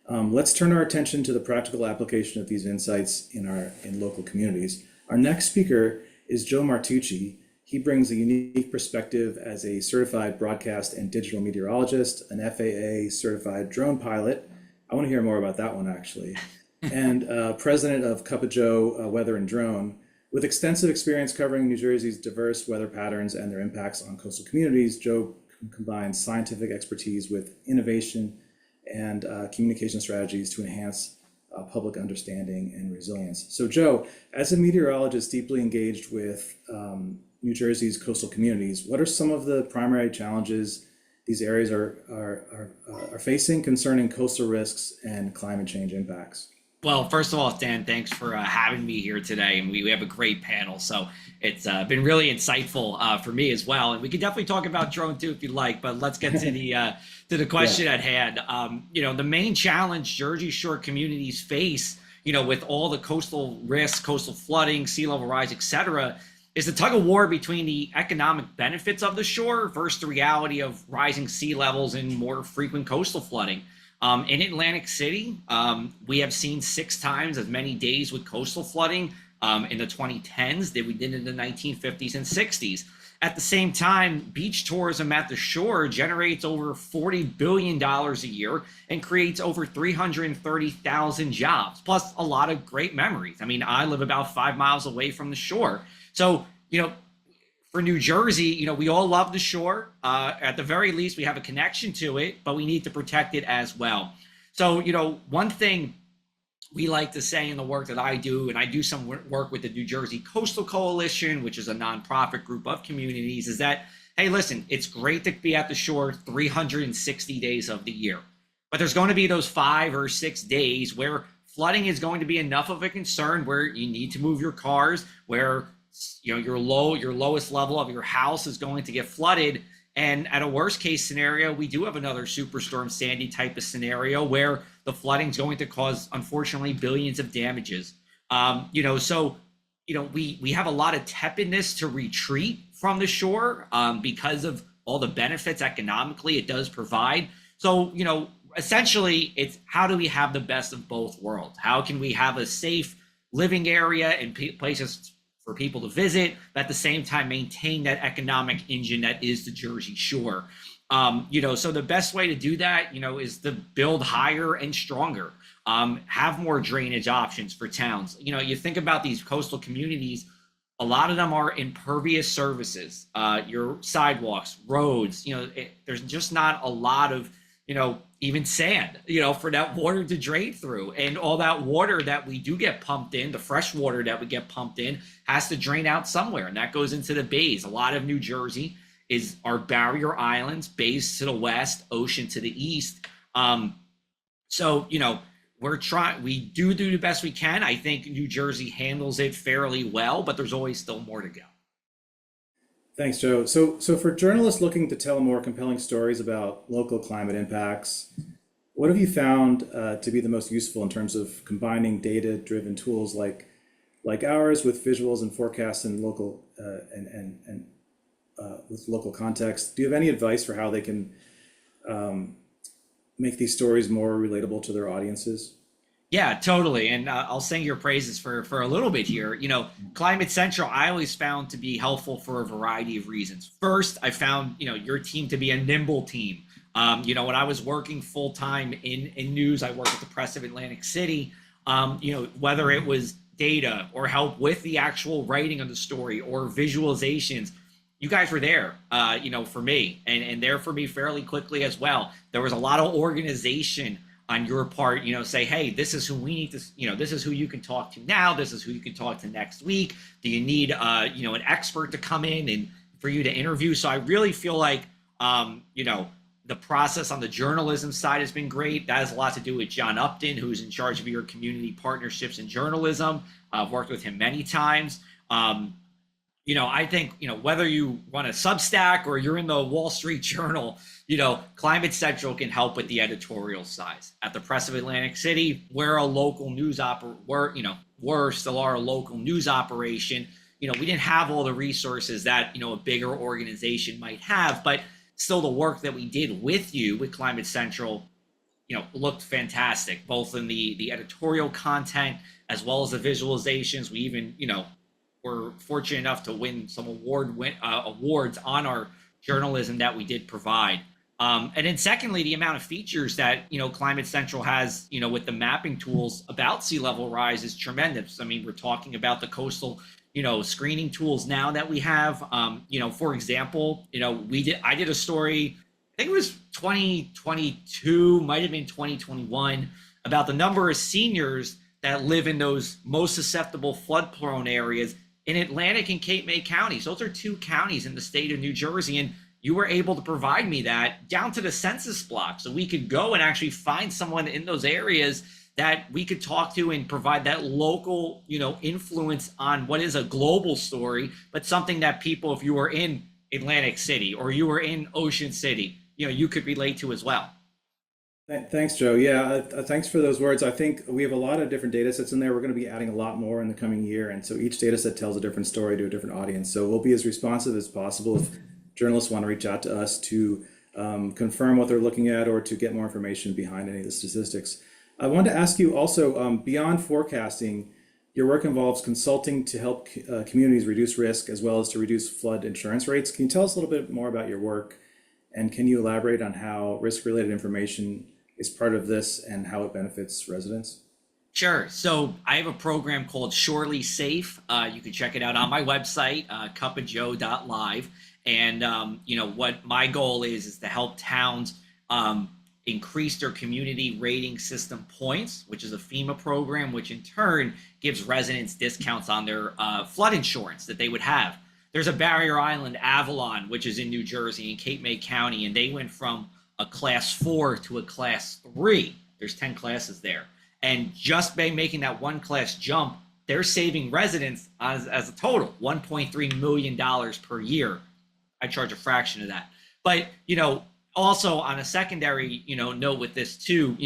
let's turn our attention to the practical application of these insights in local communities. Our next speaker is Joe Martucci. He brings a unique perspective as a certified broadcast and digital meteorologist, an FAA certified drone pilot. I want to hear more about that one actually. And president of Cup of Joe Weather and Drone. With extensive experience covering New Jersey's diverse weather patterns and their impacts on coastal communities, Joe combines scientific expertise with innovation and communication strategies to enhance public understanding and resilience. So Joe, as a meteorologist deeply engaged with New Jersey's coastal communities, what are some of the primary challenges these areas are facing concerning coastal risks and climate change impacts? Well, first of all, Dan, thanks for having me here today, and we have a great panel. So it's been really insightful for me as well. And we can definitely talk about drone too if you'd like, but let's get to the question Yeah. at hand. The main challenge Jersey Shore communities face, with all the coastal risks, coastal flooding, sea level rise, etc., is the tug of war between the economic benefits of the shore versus the reality of rising sea levels and more frequent coastal flooding. In Atlantic City, we have seen 6 times as many days with coastal flooding in the 2010s that we did in the 1950s and 60s. At the same time, beach tourism at the shore generates over $40 billion a year and creates over 330,000 jobs, plus a lot of great memories. I mean, I live about 5 miles away from the shore. So, for New Jersey, we all love the shore. At the very least, we have a connection to it, but we need to protect it as well. So, one thing we like to say in the work that I do, and I do some work with the New Jersey Coastal Coalition, which is a nonprofit group of communities, is that, hey, listen, it's great to be at the shore 360 days of the year, but there's going to be those 5 or 6 days where flooding is going to be enough of a concern where you need to move your cars, where your lowest level of your house is going to get flooded. And at a worst case scenario, we do have another Superstorm Sandy type of scenario where the flooding is going to cause, unfortunately, billions of damages. We have a lot of tepidness to retreat from the shore because of all the benefits economically it does provide. So, essentially, it's how do we have the best of both worlds? How can we have a safe living area and places for people to visit, but at the same time maintain that economic engine that is the Jersey Shore? So the best way to do that, is to build higher and stronger, have more drainage options for towns. You think about these coastal communities, a lot of them are impervious surfaces, your sidewalks, roads, there's just not a lot of, even sand, for that water to drain through. And all that water that we do get pumped in, the fresh water that we get pumped in, has to drain out somewhere. And that goes into the bays. A lot of New Jersey is our barrier islands, bays to the west, ocean to the east. We do the best we can. I think New Jersey handles it fairly well, but there's always still more to go. Thanks, Joe. So for journalists looking to tell more compelling stories about local climate impacts, what have you found to be the most useful in terms of combining data-driven tools like ours with visuals and forecasts and local with local context? Do you have any advice for how they can make these stories more relatable to their audiences? Yeah, totally. And I'll sing your praises for a little bit here. Climate Central, I always found to be helpful for a variety of reasons. First, I found, your team to be a nimble team. When I was working full time in news, I worked at the Press of Atlantic City, whether it was data or help with the actual writing of the story or visualizations, you guys were there, for me and there for me fairly quickly as well. There was a lot of organization on your part, say, hey, this is who we need to, this is who you can talk to now. This is who you can talk to next week. Do you need, an expert to come in and for you to interview? So I really feel like, the process on the journalism side has been great. That has a lot to do with John Upton, who's in charge of your community partnerships and journalism. I've worked with him many times. I think, whether you run a Substack or you're in the Wall Street Journal, Climate Central can help with the editorial size. At the Press of Atlantic City, we're a local news we're still our local news operation. We didn't have all the resources that, a bigger organization might have, but still the work that we did with you with Climate Central, looked fantastic, both in the editorial content as well as the visualizations. We even, were fortunate enough to win some awards on our journalism that we did provide. And then secondly, the amount of features that, Climate Central has, with the mapping tools about sea level rise is tremendous. I mean, we're talking about the coastal, screening tools now that we have. For example, I did a story, I think it was 2022, might have been 2021, about the number of seniors that live in those most susceptible flood prone areas in Atlantic and Cape May counties. Those are 2 counties in the state of New Jersey. And you were able to provide me that down to the census block. So we could go and actually find someone in those areas that we could talk to and provide that local, influence on what is a global story, but something that people, if you were in Atlantic City or you were in Ocean City, you could relate to as well. Thanks, Joe. Yeah, thanks for those words. I think we have a lot of different data sets in there. We're going to be adding a lot more in the coming year. And so each data set tells a different story to a different audience. So we'll be as responsive as possible if journalists want to reach out to us to confirm what they're looking at or to get more information behind any of the statistics. I wanted to ask you also, beyond forecasting, your work involves consulting to help communities reduce risk as well as to reduce flood insurance rates. Can you tell us a little bit more about your work? And can you elaborate on how risk-related information is part of this and how it benefits residents? Sure. So I have a program called Surely Safe. You can check it out on my website, cupofjoe.live. And what my goal is to help towns increase their community rating system points, which is a FEMA program, which in turn gives residents discounts on their flood insurance that they would have. There's a barrier island, Avalon, which is in New Jersey in Cape May County, and they went from a class 4 to a class 3. There's 10 classes there. And just by making that one class jump, they're saving residents as a total $1.3 million per year. I charge a fraction of that. But, also on a secondary, note with this too,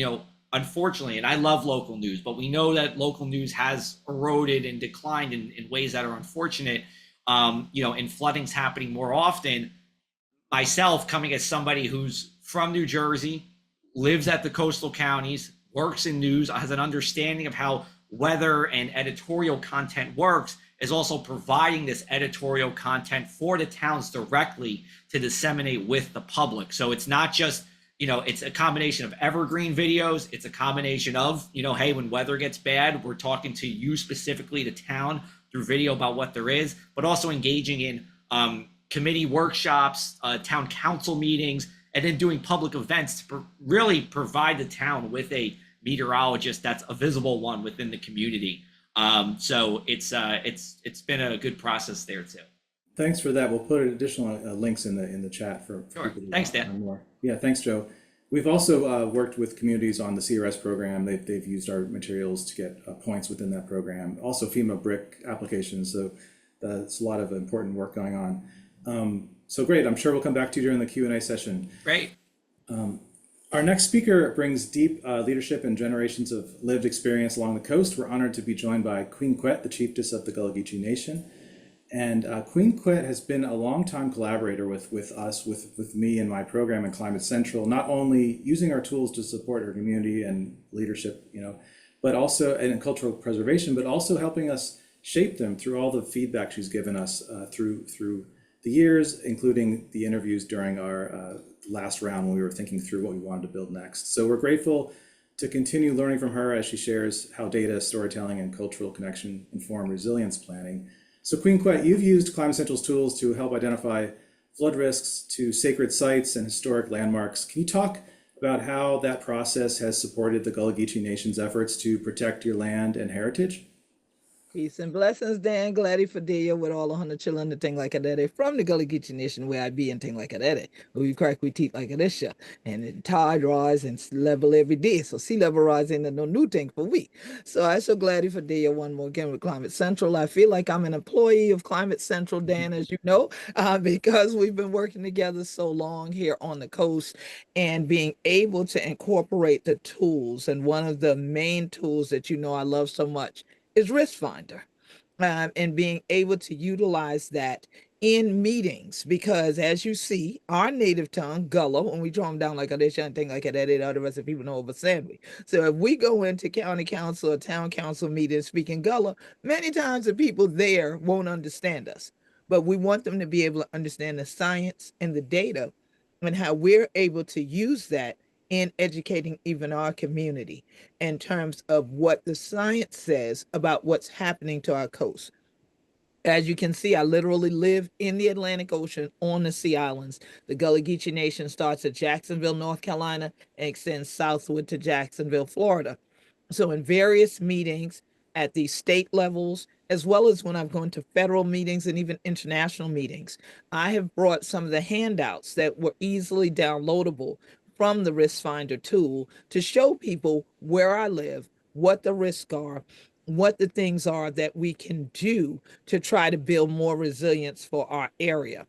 unfortunately, and I love local news, but we know that local news has eroded and declined in ways that are unfortunate, and flooding's happening more often. Myself, coming as somebody who's from New Jersey, lives at the coastal counties, works in news, has an understanding of how weather and editorial content works, is also providing this editorial content for the towns directly to disseminate with the public. So it's not just, it's a combination of evergreen videos. It's a combination of, hey, when weather gets bad, we're talking to you specifically, the town, through video about what there is, but also engaging in committee workshops, town council meetings, and then doing public events to really provide the town with a meteorologist that's a visible one within the community. So it's been a good process there too. Thanks for that. We'll put additional links in the chat for Sure. people to Thanks, Dan. learn more. Yeah, thanks, Joe. We've also worked with communities on the CRS program. They've used our materials to get points within that program. Also FEMA BRIC applications. So that's a lot of important work going on. So great. I'm sure we'll come back to you during the Q&A session. Great. Our next speaker brings deep leadership and generations of lived experience along the coast. We're honored to be joined by Queen Quet, the chiefess of the Gullah Geechee Nation. And Queen Quet has been a longtime collaborator with us, with me and my program in Climate Central, not only using our tools to support her community and leadership, but also and in cultural preservation, but also helping us shape them through all the feedback she's given us through the years, including the interviews during our last round when we were thinking through what we wanted to build next. So we're grateful to continue learning from her as she shares how data, storytelling, and cultural connection inform resilience planning. So Queen Quet, you've used Climate Central's tools to help identify flood risks to sacred sites and historic landmarks. Can you talk about how that process has supported the Gullah Geechee Nation's efforts to protect your land and heritage? Peace and blessings, Dan. Glady Fadia with all 100 children and thing like that. From the Gullah Geechee Nation where I be and thing like that. We crack, we teeth like this. And the tide rise and level every day. So sea level rise ain't no new thing for we. So I so glady Fadia one more again with Climate Central. I feel like I'm an employee of Climate Central, Dan, as you know, because we've been working together so long here on the coast and being able to incorporate the tools. And one of the main tools that I love so much is Risk Finder, and being able to utilize that in meetings, because as you see, our native tongue, Gullah, when we draw them down like this and thing like that, the rest of people know over Sandwich. So if we go into county council or town council meetings speaking Gullah, many times the people there won't understand us, but we want them to be able to understand the science and the data and how we're able to use that in educating even our community in terms of what the science says about what's happening to our coast. As you can see, I literally live in the Atlantic Ocean on the Sea Islands. The Gullah Geechee Nation starts at Jacksonville, North Carolina, and extends southward to Jacksonville, Florida. So in various meetings at the state levels, as well as when I've gone to federal meetings and even international meetings, I have brought some of the handouts that were easily downloadable from the Risk Finder tool to show people where I live, what the risks are, what the things are that we can do to try to build more resilience for our area.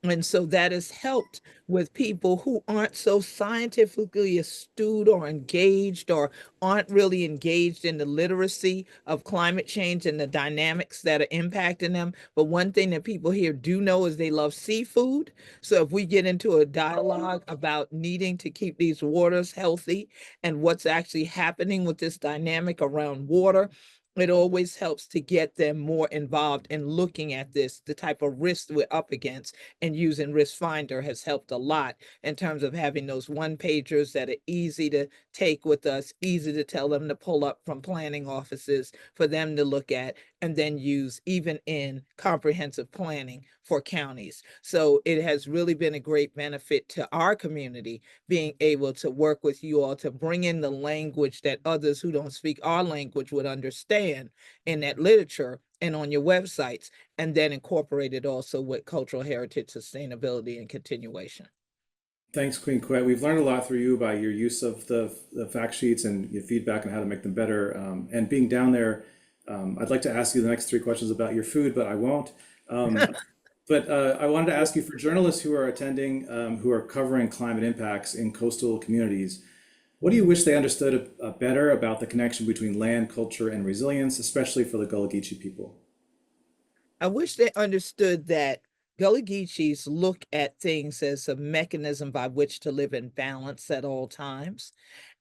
And so that has helped with people who aren't so scientifically astute or engaged, or aren't really engaged in the literacy of climate change and the dynamics that are impacting them. But one thing that people here do know is they love seafood. So if we get into a dialogue about needing to keep these waters healthy and what's actually happening with this dynamic around water, it always helps to get them more involved in looking at this, the type of risks we're up against, and using Risk Finder has helped a lot in terms of having those one pagers that are easy to take with us, easy to tell them to pull up from planning offices for them to look at, and then use even in comprehensive planning for counties. So it has really been a great benefit to our community being able to work with you all to bring in the language that others who don't speak our language would understand in that literature and on your websites, and then incorporate it also with cultural heritage, sustainability, and continuation. Thanks, Queen Quet. We've learned a lot through you by your use of the fact sheets and your feedback on how to make them better. And being down there, I'd like to ask you the next 3 questions about your food, but I won't. But I wanted to ask you, for journalists who are attending, who are covering climate impacts in coastal communities, what do you wish they understood better about the connection between land, culture, and resilience, especially for the Gullah Geechee people? I wish they understood that Gullah Geechees look at things as a mechanism by which to live in balance at all times.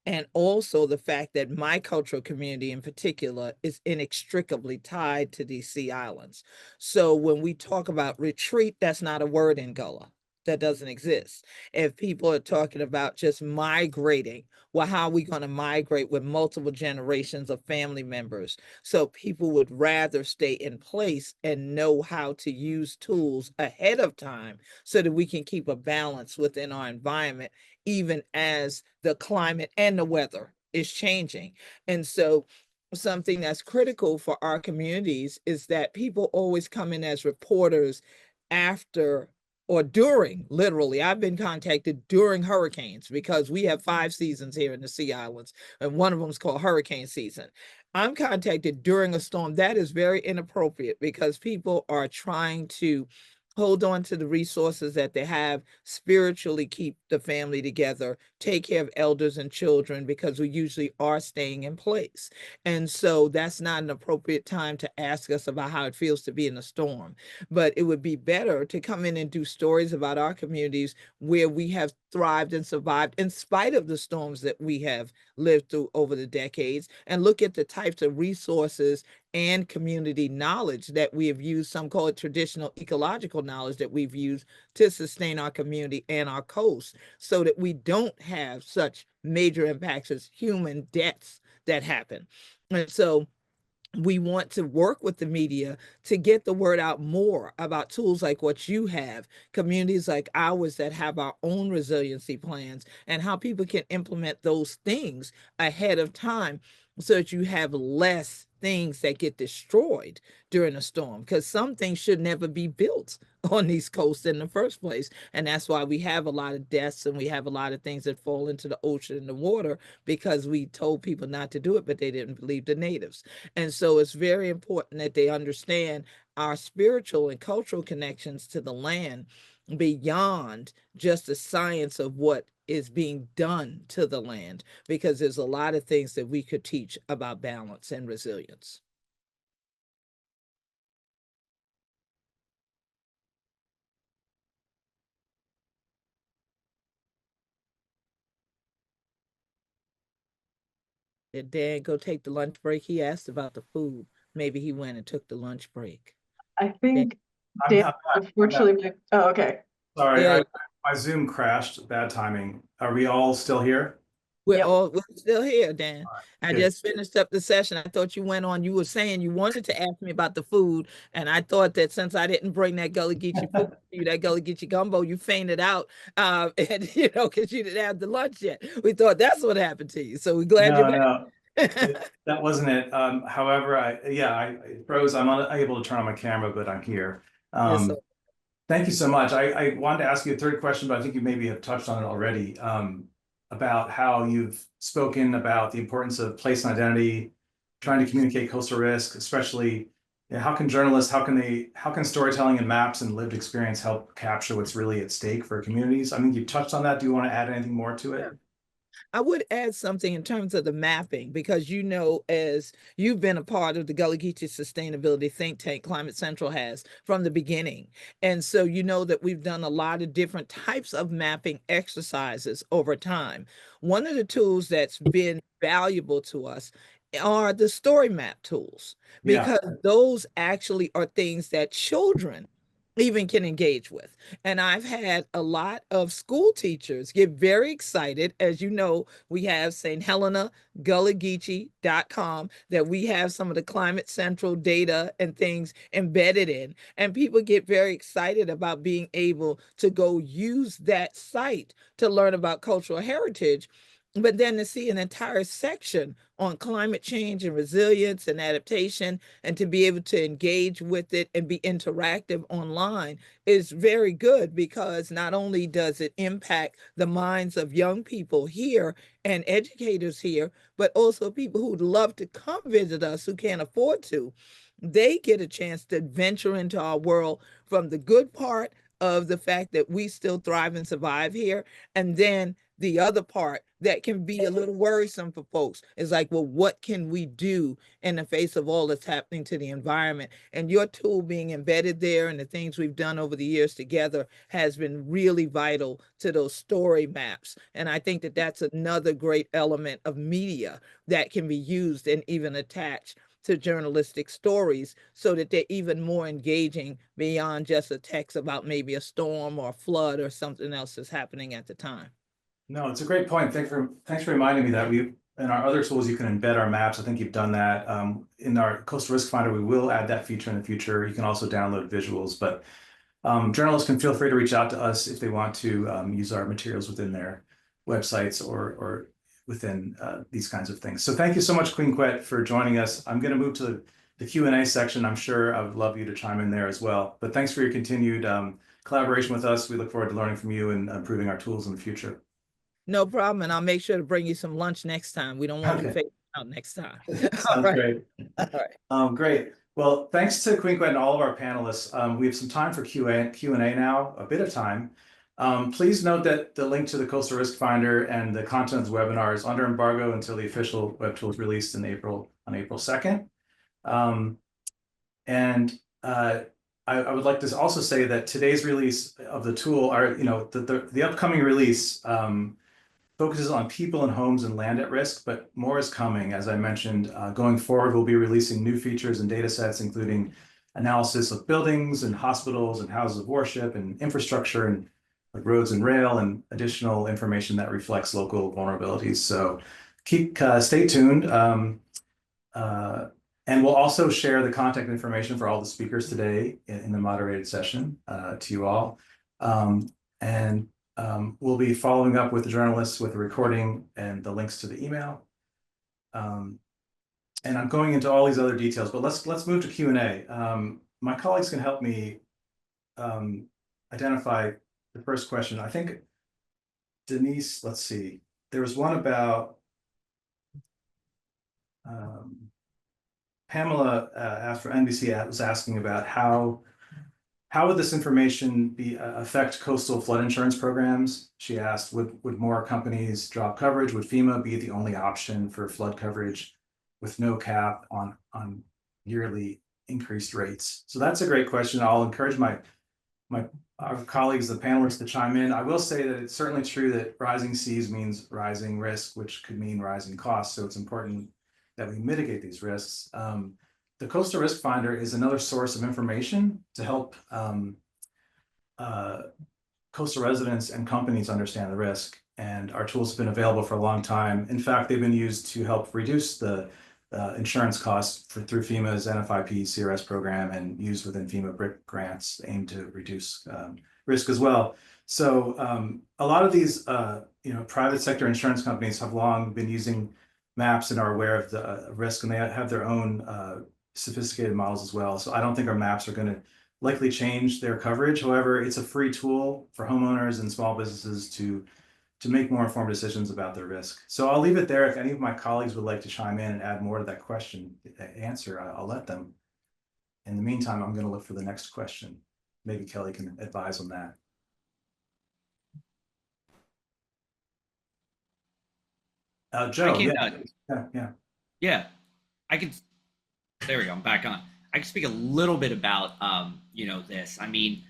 And also the fact that my cultural community in particular is inextricably tied to these sea islands. So when we talk about retreat, that's not a word in Gullah. That doesn't exist. If people are talking about just migrating, well, how are we going to migrate with multiple generations of family members? So people would rather stay in place and know how to use tools ahead of time so that we can keep a balance within our environment, even as the climate and the weather is changing. And so something that's critical for our communities is that people always come in as reporters after or during, literally, I've been contacted during hurricanes because we have 5 seasons here in the Sea Islands, and one of them is called hurricane season. I'm contacted during a storm. That is very inappropriate because people are trying to hold on to the resources that they have, spiritually keep the family together, take care of elders and children, because we usually are staying in place. And so that's not an appropriate time to ask us about how it feels to be in a storm. But it would be better to come in and do stories about our communities where we have thrived and survived in spite of the storms that we have lived through over the decades, and look at the types of resources and community knowledge that we have used. Some call it traditional ecological knowledge that we've used to sustain our community and our coast, so that we don't have such major impacts as human deaths that happen. And so we want to work with the media to get the word out more about tools like what you have, communities like ours that have our own resiliency plans, and how people can implement those things ahead of time so that you have less things that get destroyed during a storm, because some things should never be built on these coasts in the first place. And that's why we have a lot of deaths and we have a lot of things that fall into the ocean and the water, because we told people not to do it, but they didn't believe the natives. And so it's very important that they understand our spiritual and cultural connections to the land beyond just the science of what is being done to the land, because there's a lot of things that we could teach about balance and resilience. Did Dan go take the lunch break? He asked about the food. Maybe he went and took the lunch break. I think I'm Dan, back. unfortunately, oh, okay. Sorry, Yeah. my Zoom crashed. Bad timing. Are we all still here? Yep. We're still here, Dan. I good. just finished up the session. I thought you went on. You were saying you wanted to ask me about the food, and I thought that since I didn't bring that Gullah Geechee food to you, that Gullah Geechee gumbo, you fainted out, and because you didn't have the lunch yet. We thought that's what happened to you. So we're glad you're back. No, that wasn't it. However, I froze. I'm unable to turn on my camera, but I'm here. Yes, sir. Thank you so much. I wanted to ask you a third question, but I think you maybe have touched on it already. about how you've spoken about the importance of place and identity, trying to communicate coastal risk, especially how can journalists, how can storytelling and maps and lived experience help capture what's really at stake for communities? I mean, you touched on that. Do you want to add anything more to it? I would add something in terms of the mapping, because as you've been a part of the Gullah Geechee Sustainability Think Tank, Climate Central has from the beginning. And so you know that we've done a lot of different types of mapping exercises over time. One of the tools that's been valuable to us are the story map tools, because those actually are things that children even can engage with. And I've had a lot of school teachers get very excited. As you know, we have St. Helena, GullahGeechee.com, that we have some of the Climate Central data and things embedded in. And people get very excited about being able to go use that site to learn about cultural heritage. But then to see an entire section on climate change and resilience and adaptation, and to be able to engage with it and be interactive online is very good, because not only does it impact the minds of young people here and educators here, but also people who'd love to come visit us who can't afford to. They get a chance to venture into our world from the good part of the fact that we still thrive and survive here, and then the other part that can be a little worrisome for folks is like, well, what can we do in the face of all that's happening to the environment? And your tool being embedded there and the things we've done over the years together has been really vital to those story maps. And I think that that's another great element of media that can be used and even attached to journalistic stories, so that they're even more engaging beyond just a text about maybe a storm or a flood or something else that's happening at the time. No, it's a great point. Thanks for reminding me that in our other tools, you can embed our maps. I think you've done that. In our Coastal Risk Finder, we will add that feature in the future. You can also download visuals, but journalists can feel free to reach out to us if they want to use our materials within their websites or within these kinds of things. So thank you so much, Queen Quet, for joining us. I'm going to move to the Q&A section. I'm sure I would love you to chime in there as well. But thanks for your continued collaboration with us. We look forward to learning from you and improving our tools in the future. No problem. And I'll make sure to bring you some lunch next time. We don't want you facing out next time. Sounds great. All right. Great. Well, thanks to Queen Quet and all of our panelists. We have some time for Q&A now, a bit of time. Please note that the link to the Coastal Risk Finder and the content of the webinar is under embargo until the official web tool is released on April 2nd. I would like to also say that today's release of the tool, the upcoming release focuses on people and homes and land at risk, but more is coming. As I mentioned, going forward, we'll be releasing new features and data sets, including analysis of buildings and hospitals and houses of worship and infrastructure and like roads and rail, and additional information that reflects local vulnerabilities. So stay tuned. And we'll also share the contact information for all the speakers today in the moderated session to you all. We'll be following up with the journalists with a recording and the links to the email. And I'm going into all these other details, but let's move to Q&A. My colleagues can help me identify the first question. I think Denise, let's see. There was one about Pamela asked for NBC was asking about how would this information affect coastal flood insurance programs? She asked, would more companies drop coverage? Would FEMA be the only option for flood coverage with no cap on yearly increased rates? So that's a great question. I'll encourage our colleagues, the panelists, to chime in. I will say that it's certainly true that rising seas means rising risk, which could mean rising costs. So it's important that we mitigate these risks. The Coastal Risk Finder is another source of information to help coastal residents and companies understand the risk. And our tools have been available for a long time. In fact, they've been used to help reduce the insurance costs through FEMA's NFIP CRS program, and used within FEMA BRIC grants aimed to reduce risk as well. So a lot of these private sector insurance companies have long been using maps and are aware of the risk, and they have their own sophisticated models as well. So I don't think our maps are going to likely change their coverage. However, it's a free tool for homeowners and small businesses to make more informed decisions about the risk. So I'll leave it there. If any of my colleagues would like to chime in and add more to that question, answer, I'll let them. In the meantime, I'm going to look for the next question. Maybe Kelly can advise on that. Joe, Yeah, I can. There we go. I'm back on. I can speak a little bit about, this. I mean,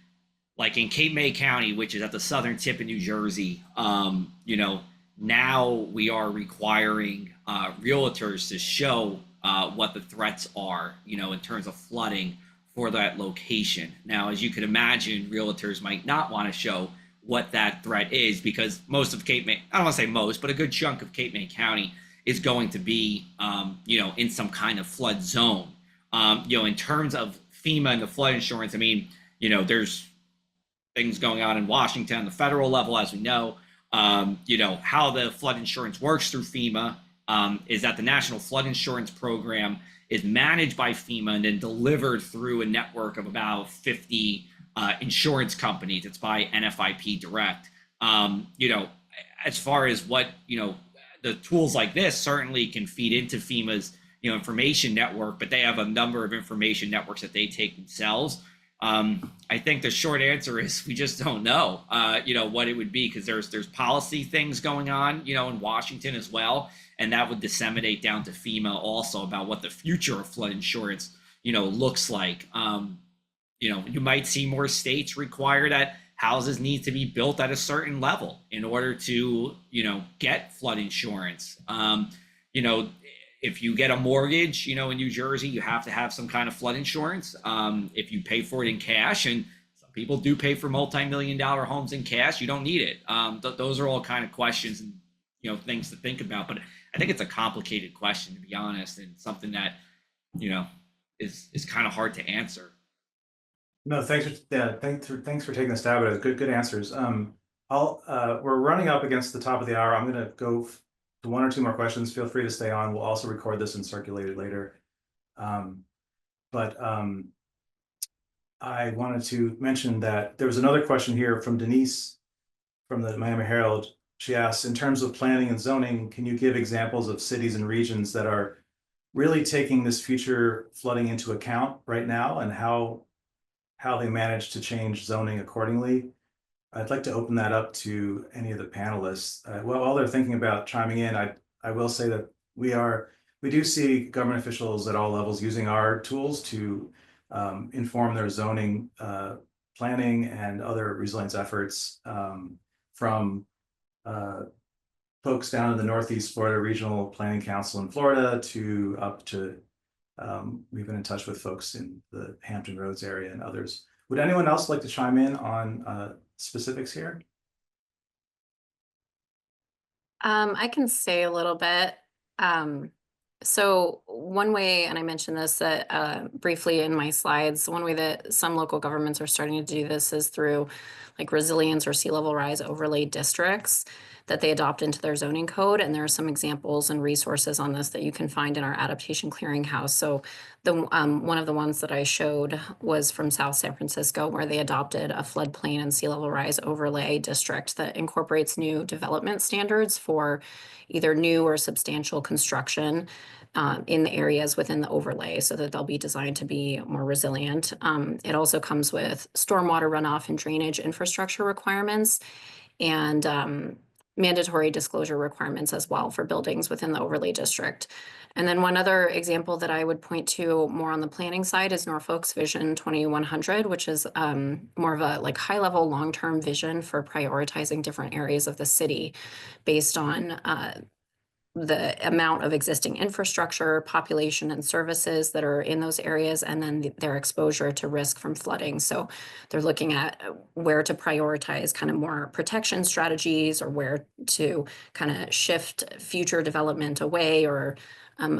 like in Cape May County, which is at the southern tip of New Jersey, now we are requiring realtors to show what the threats are, in terms of flooding for that location. Now, as you could imagine, realtors might not want to show what that threat is because most of Cape May, I don't want to say most, but a good chunk of Cape May County is going to be, in some kind of flood zone. In terms of FEMA and the flood insurance, I mean, there's things going on in Washington on the federal level, as we know. How the flood insurance works through FEMA is that the National Flood Insurance Program is managed by FEMA and then delivered through a network of about 50 insurance companies. It's by NFIP Direct. As far as what, the tools like this certainly can feed into FEMA's, information network, but they have a number of information networks that they take themselves. I think the short answer is we just don't know, what it would be because there's policy things going on, in Washington as well, and that would disseminate down to FEMA also about what the future of flood insurance, looks like. You might see more states require that houses need to be built at a certain level in order to, get flood insurance. If you get a mortgage, in New Jersey, you have to have some kind of flood insurance. If you pay for it in cash, and some people do pay for multi-million-dollar homes in cash, you don't need it. Those are all kind of questions and, things to think about. But I think it's a complicated question, to be honest, and something that, is kind of hard to answer. No, thanks for taking a stab at it. Good answers. We're running up against the top of the hour. I'm going to go to one or two more questions. Feel free to stay on. We'll also record this and circulate it later. I wanted to mention that there was another question here from Denise from the Miami Herald. She asks, in terms of planning and zoning, can you give examples of cities and regions that are really taking this future flooding into account right now and how they manage to change zoning accordingly? I'd like to open that up to any of the panelists. While they're thinking about chiming in, I will say that we do see government officials at all levels using our tools to inform their zoning planning and other resilience efforts, from folks down in the Northeast Florida Regional Planning Council in Florida to up to, we've been in touch with folks in the Hampton Roads area and others. Would anyone else like to chime in on specifics here? I can say a little bit. So one way, and I mentioned this briefly in my slides, one way that some local governments are starting to do this is through like resilience or sea level rise overlay districts that they adopt into their zoning code. And there are some examples and resources on this that you can find in our adaptation clearinghouse. So the one of the ones that I showed was from South San Francisco, where they adopted a floodplain and sea level rise overlay district that incorporates new development standards for either new or substantial construction in the areas within the overlay so that they'll be designed to be more resilient. It also comes with stormwater runoff and drainage infrastructure requirements and mandatory disclosure requirements as well for buildings within the overlay district. And then one other example that I would point to more on the planning side is Norfolk's Vision 2100, which is more of a like high level long-term vision for prioritizing different areas of the city based on the amount of existing infrastructure, population, and services that are in those areas, and then their exposure to risk from flooding. So they're looking at where to prioritize kind of more protection strategies or where to kind of shift future development away or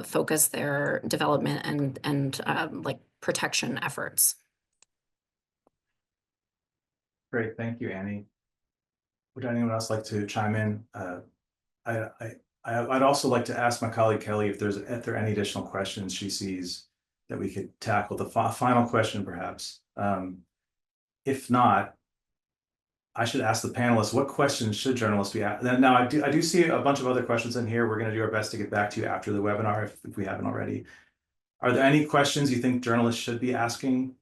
focus their development and like protection efforts. Great, thank you, Annie. Would anyone else like to chime in? I'd also like to ask my colleague Kelly if there are any additional questions she sees that we could tackle. The final question, perhaps. If not, I should ask the panelists, what questions should journalists be asking? Now, I do see a bunch of other questions in here. We're going to do our best to get back to you after the webinar if we haven't already. Are there any questions you think journalists should be asking?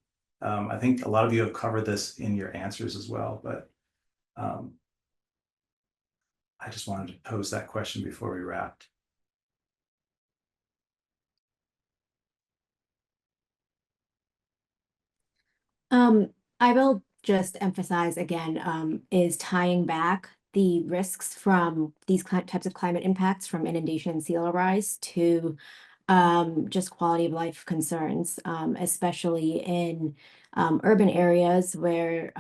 I think a lot of you have covered this in your answers as well, but I just wanted to pose that question before we wrapped. I will just emphasize again, is tying back the risks from these types of climate impacts from inundation and sea level rise to just quality of life concerns, especially in urban areas where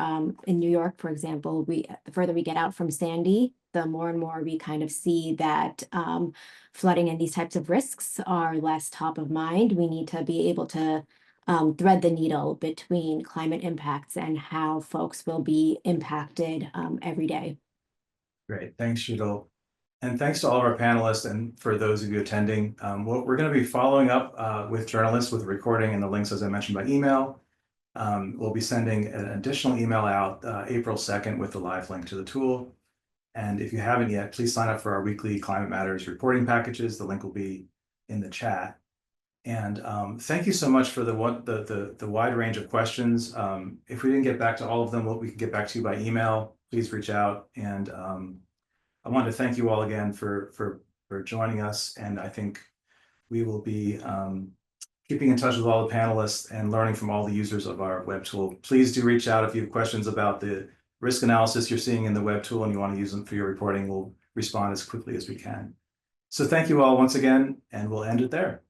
in New York, for example, the further we get out from Sandy, the more and more we kind of see that flooding and these types of risks are less top of mind. We need to be able to thread the needle between climate impacts and how folks will be impacted every day. Great, thanks, Sheetal. And thanks to all of our panelists and for those of you attending. We're going to be following up with journalists with recording and the links, as I mentioned, by email. We'll be sending an additional email out April 2nd with the live link to the tool. And if you haven't yet, please sign up for our weekly Climate Matters reporting packages. The link will be in the chat. And thank you so much for the wide range of questions. If we didn't get back to all of them, we can get back to you by email. Please reach out. And I want to thank you all again for joining us. And I think we will be keeping in touch with all the panelists and learning from all the users of our web tool. Please do reach out if you have questions about the risk analysis you're seeing in the web tool and you want to use them for your reporting. We'll respond as quickly as we can. So thank you all once again, and we'll end it there.